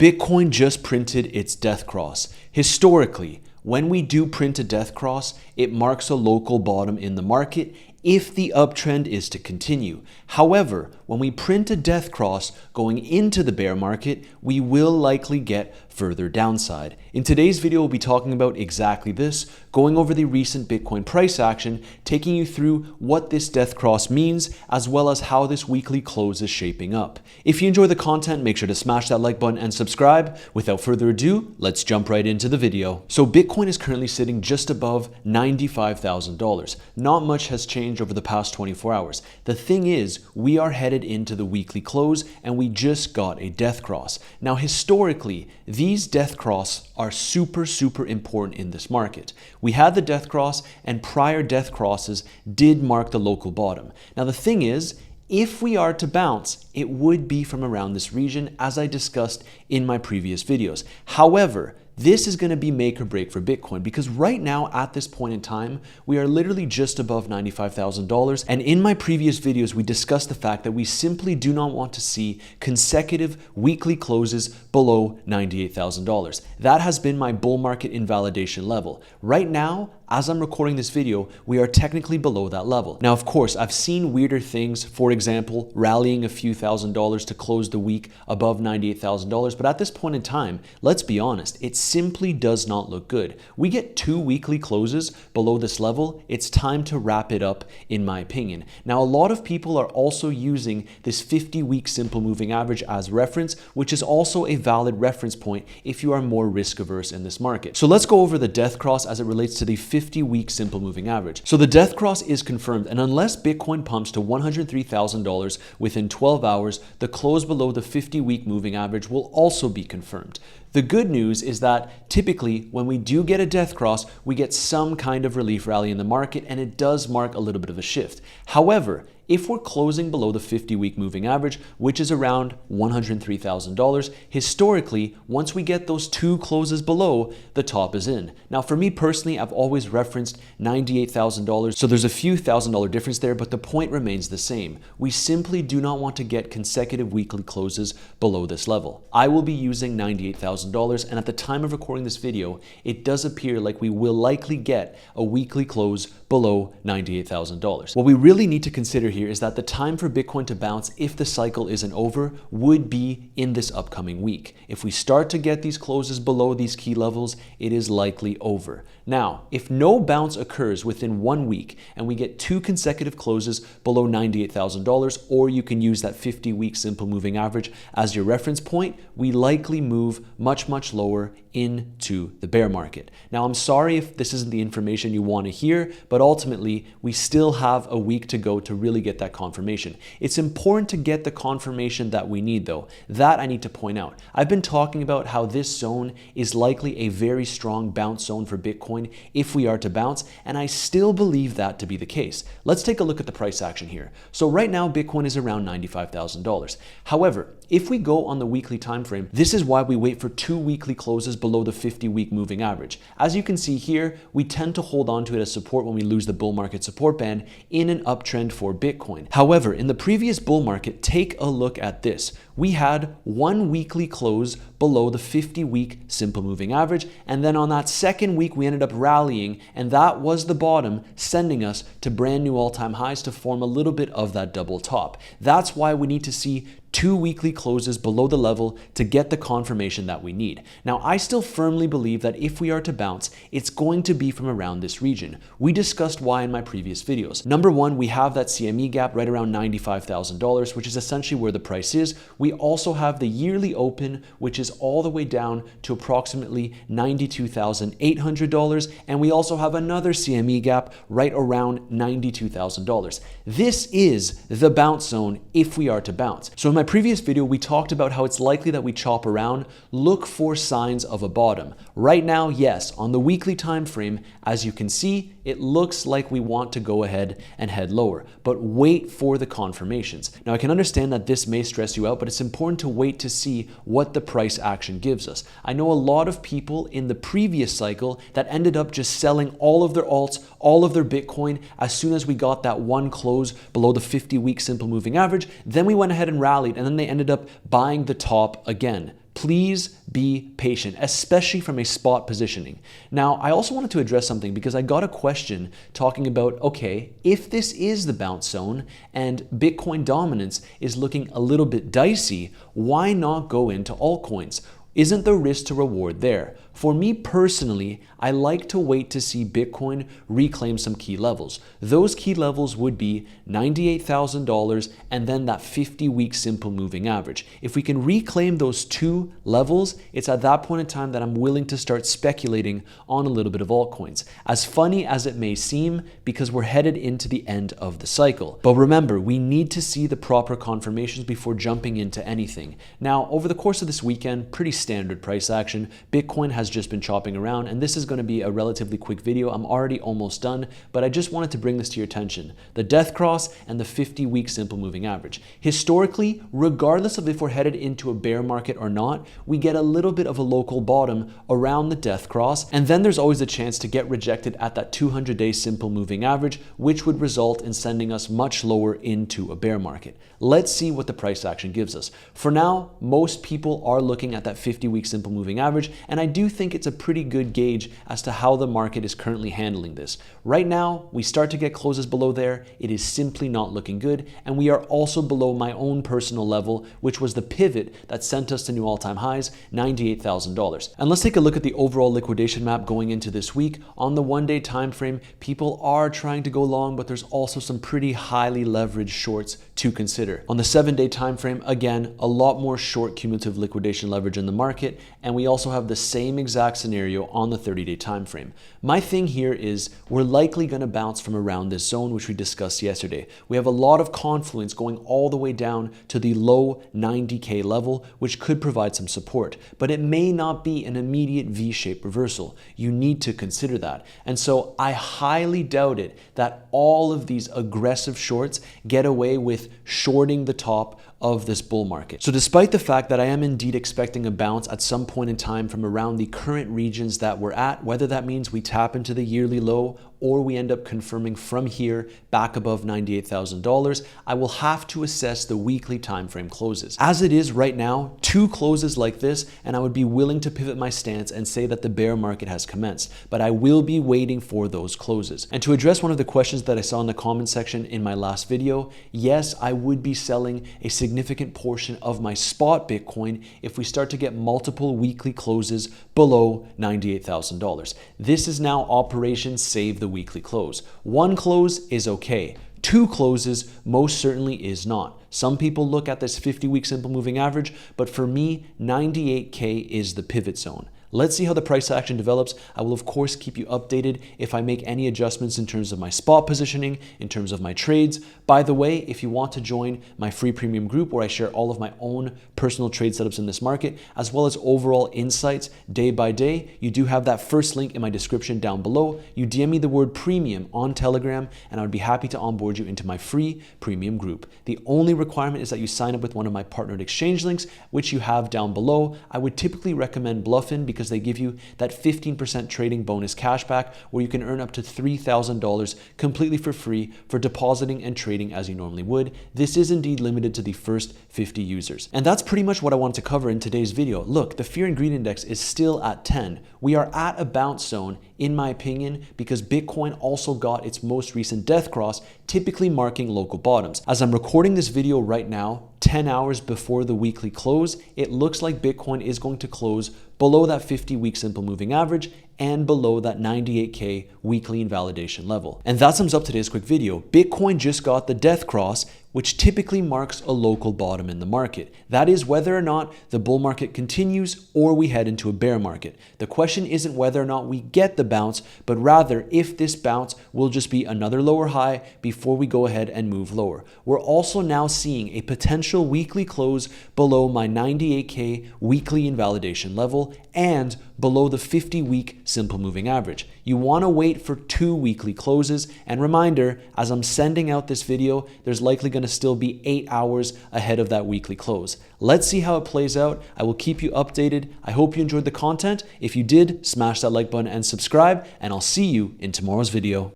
Bitcoin just printed its death cross. Historically, when we do print a death cross, it marks a local bottom in the market if the uptrend is to continue. However, when we print a death cross going into the bear market, we will likely get further downside. In today's video, we'll be talking about exactly this, going over the recent Bitcoin price action, taking you through what this death cross means, as well as how this weekly close is shaping up. If you enjoy the content, make sure to smash that like button and subscribe. Without further ado, let's jump right into the video. So Bitcoin is currently sitting just above $95,000. Not much has changed over the past 24 hours. The thing is, we are headed into the weekly close and we just got a death cross. Now, historically, these death crosses are super important in this market. We had the death cross and prior death crosses did mark the local bottom. Now, the thing is, if we are to bounce, it would be from around this region, as I discussed in my previous videos. However, this is going to be make or break for Bitcoin because right now at this point in time, we are literally just above $95,000. And in my previous videos, we discussed the fact that we simply do not want to see consecutive weekly closes below $98,000. That has been my bull market invalidation level. Right now, as I'm recording this video, we are technically below that level. Now, of course, I've seen weirder things, for example, rallying a few $1,000s to close the week above $98,000. But at this point in time, let's be honest, it simply does not look good. We get 2 weekly closes below this level. It's time to wrap it up, in my opinion. Now, a lot of people are also using this 50-week simple moving average as reference, which is also a valid reference point if you are more risk averse in this market. So let's go over the death cross as it relates to the 50-week simple moving average. So the death cross is confirmed, and unless Bitcoin pumps to $103,000 within 12 hours, the close below the 50-week moving average will also be confirmed. The good news is that typically when we do get a death cross, we get some kind of relief rally in the market, and it does mark a little bit of a shift. However, if we're closing below the 50-week moving average, which is around $103,000, historically, once we get those 2 closes below, the top is in. Now, for me personally, I've always referenced $98,000, so there's a few $1,000 difference there, but the point remains the same. We simply do not want to get consecutive weekly closes below this level. I will be using $98,000, and at the time of recording this video, it does appear like we will likely get a weekly close below $98,000. What we really need to consider here is that the time for Bitcoin to bounce, if the cycle isn't over, would be in this upcoming week. If we start to get these closes below these key levels, it is likely over. Now, if no bounce occurs within 1 week and we get 2 consecutive closes below $98,000, or you can use that 50-week simple moving average as your reference point, we likely move much lower into the bear market. Now, I'm sorry if this isn't the information you want to hear, but ultimately, we still have a week to go to really get that confirmation. It's important to get the confirmation that we need, though. That I need to point out. I've been talking about how this zone is likely a very strong bounce zone for Bitcoin if we are to bounce, and I still believe that to be the case. Let's take a look at the price action here. So right now, Bitcoin is around $95,000. However, if we go on the weekly time frame, this is why we wait for 2 weekly closes below the 50-week moving average. As you can see here, we tend to hold on to it as support when we lose the bull market support band in an uptrend for Bitcoin. However, in the previous bull market, take a look at this. We had 1 weekly close below the 50-week simple moving average, and then on that second week, we ended up rallying, and that was the bottom, sending us to brand new all-time highs to form a little bit of that double top. That's why we need to see 2 weekly closes below the level to get the confirmation that we need. Now, I still firmly believe that if we are to bounce, it's going to be from around this region. We discussed why in my previous videos. Number one, we have that CME gap right around $95,000, which is essentially where the price is. We also have the yearly open, which is all the way down to approximately $92,800. And we also have another CME gap right around $92,000. This is the bounce zone if we are to bounce. So in my previous video, we talked about how it's likely that we chop around, look for signs of a bottom. Right now, yes, on the weekly time frame, as you can see, it looks like we want to go ahead and head lower, but wait for the confirmations. Now, I can understand that this may stress you out, but it's important to wait to see what the price action gives us. I know a lot of people in the previous cycle that ended up just selling all of their alts, all of their Bitcoin, as soon as we got that one close below the 50-week simple moving average. Then we went ahead and rallied, and then they ended up buying the top again. Please be patient, especially from a spot positioning. Now, I also wanted to address something because I got a question talking about, okay, if this is the bounce zone and Bitcoin dominance is looking a little bit dicey, why not go into altcoins? Isn't the risk to reward there? For me personally, I like to wait to see Bitcoin reclaim some key levels. Those key levels would be $98,000 and then that 50-week simple moving average. If we can reclaim those two levels, it's at that point in time that I'm willing to start speculating on a little bit of altcoins. As funny as it may seem, because we're headed into the end of the cycle. But remember, we need to see the proper confirmations before jumping into anything. Now, over the course of this weekend, pretty standard price action. Bitcoin has just been chopping around, and this is going to be a relatively quick video. I'm already almost done, but I just wanted to bring this to your attention. The death cross and the 50-week simple moving average. Historically, regardless of if we're headed into a bear market or not, we get a little bit of a local bottom around the death cross, and then there's always a chance to get rejected at that 200-day simple moving average, which would result in sending us much lower into a bear market. Let's see what the price action gives us. For now, most people are looking at that 50-week simple moving average, and I do think it's a pretty good gauge as to how the market is currently handling this. Right now, we start to get closes below there. It is simply not looking good, and we are also below my own personal level, which was the pivot that sent us to new all-time highs, $98,000. And let's take a look at the overall liquidation map going into this week. On the one-day time frame, people are trying to go long, but there's also some pretty highly leveraged shorts to consider. On the 7-day time frame, again, a lot more short cumulative liquidation leverage in the market, and we also have the same exact scenario on the 30-day time frame. My thing here is we're likely going to bounce from around this zone, which we discussed yesterday. We have a lot of confluence going all the way down to the low 90K level, which could provide some support, but it may not be an immediate V-shaped reversal. You need to consider that. And so I highly doubt it that all of these aggressive shorts get away with shorting the top of this bull market. So despite the fact that I am indeed expecting a bounce at some point in time from around the current regions that we're at, whether that means we tap into the yearly low or we end up confirming from here back above $98,000, I will have to assess the weekly time frame closes. As it is right now, two closes like this, and I would be willing to pivot my stance and say that the bear market has commenced, but I will be waiting for those closes. And to address one of the questions that I saw in the comment section in my last video, yes, I would be selling a significant portion of my spot Bitcoin if we start to get multiple weekly closes below $98,000. This is now Operation Save the Weekly Close. One close is okay. Two closes most certainly is not. Some people look at this 50-week simple moving average, but for me, 98K is the pivot zone. Let's see how the price action develops. I will of course keep you updated if I make any adjustments in terms of my spot positioning, in terms of my trades. By the way, if you want to join my free premium group where I share all of my own personal trade setups in this market, as well as overall insights day by day, you do have that first link in my description down below. You DM me the word premium on Telegram, and I would be happy to onboard you into my free premium group. The only requirement is that you sign up with one of my partnered exchange links, which you have down below. I would typically recommend Bluffin because they give you that 15% trading bonus cashback where you can earn up to $3,000 completely for free for depositing and trading as you normally would. This is indeed limited to the first 50 users. And that's pretty much what I wanted to cover in today's video. Look, the fear and greed index is still at 10. We are at a bounce zone, in my opinion, because Bitcoin also got its most recent death cross, typically marking local bottoms. As I'm recording this video right now, 10 hours before the weekly close, it looks like Bitcoin is going to close below that 50-week simple moving average and below that 98K weekly invalidation level. And that sums up today's quick video. Bitcoin just got the death cross, which typically marks a local bottom in the market. That is whether or not the bull market continues or we head into a bear market. The question isn't whether or not we get the bounce, but rather if this bounce will just be another lower high before we go ahead and move lower. We're also now seeing a potential weekly close below my 98K weekly invalidation level and below the 50-week simple moving average. You want to wait for 2 weekly closes. And reminder, as I'm sending out this video, there's likely going to still be 8 hours ahead of that weekly close. Let's see how it plays out. I will keep you updated. I hope you enjoyed the content. If you did, smash that like button and subscribe, and I'll see you in tomorrow's video.